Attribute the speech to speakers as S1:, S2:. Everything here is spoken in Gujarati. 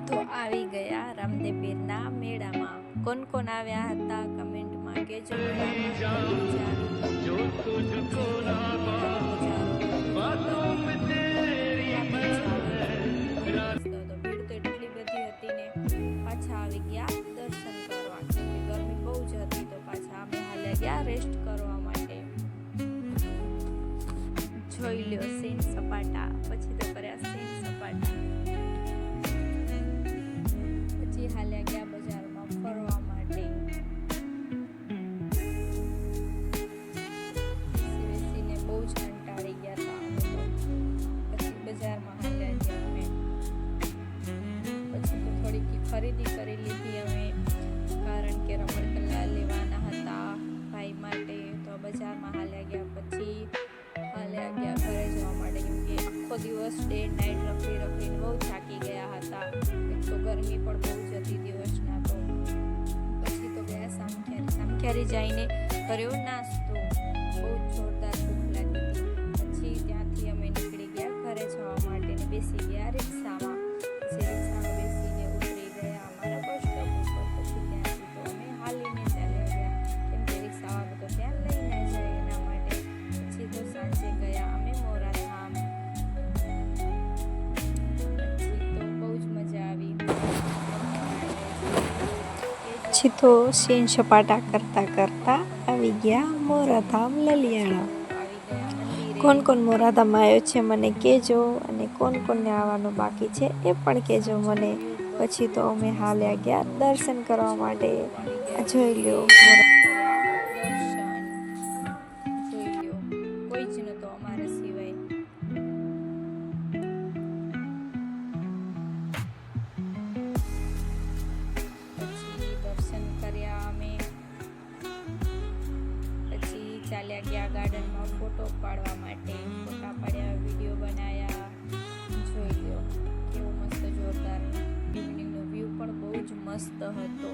S1: તો આવી ગયા રામદેવ પીરના મેળામાં. કોણ કોણ આવ્યા હતા કમેન્ટમાં કહેજો. ભીડ તો એટલી બધી હતી ને, પાછા આવી ગયા દર્શન કરવા. ગરમી બહુ જ હતી તો પાછા અમે હાલ્યા ગયા રેસ્ટ કરવા માટે. જોઈ લ્યો સીન સપાટા, પછી તો કર્યા સીન સપાટા. પછી હાલ્યા ગયા બજારમાં ફરવા માટે. બેસીને બહુ જ કંટાળી ગયા હતા અમે તો. પછી બજારમાં હાલ્યા ગયા અમે. પછી તો થોડીક ખરીદી કરી લીધી અમે, કારણ કે રમકડા લેવાના હતા ભાઈ માટે. તો બજારમાં હાલ્યા ગયા. પછી હાલ્યા ગયા ઘરે જવા માટે, કેમ કે આખો દિવસ ડે નાઇટ રખડીને બહુ થાકી ગયા હતા. એક તો ગરમી પણ બહુ જ હતી દિવસના. તો પછી તો ગયા સામખિયારી જઈને કર્યો નાસ્તો. બહુ જોરદાર ભૂખ લાગી હતી. પછી ત્યાંથી અમે નીકળી ગયા ઘરે જવા માટે ને બેસી ગયા રિક્ષામાં. પછી રિક્ષામાં બેસીને ઉતરી ગયા અમારા બસ સ્ટોપ ઉપર. પછી ત્યાંથી તો અમે હાલીને ચાલ્યા ગયા, કેમ કે રિક્ષાવાળો તો ત્યાં લઈ ના જાય એના માટે. પછી તો સાંજે ગયા અમે મોરાધામ. પછી તો બહુ જ મજા આવી. પછી તો સીન સપાટા કરતા કરતા આવી ગયા મોરાધામ લલિયાણા. કોણ કોણ મોરાધામ આવ્યો છે મને કહેજો, અને કોણ કોણને આવવાનું બાકી છે એ પણ કહેજો મને. પછી તો અમે હાલ્યા ગયા દર્શન કરવા માટે. જોઈ લ્યો કોઈ જ નતો અમારા સિવાય. પછી દર્શન કર્યા અમે. પછી ચાલ્યા ગયા ગાર્ડનમાં ફોટો પાડવા માટે. ફોટા પાડ્યા, વિડીયો બનાવ્યા. જોઈ લો કેવો મસ્ત જોરદાર ઇવનિંગનો વ્યૂ પણ બહુ જ મસ્ત હતો.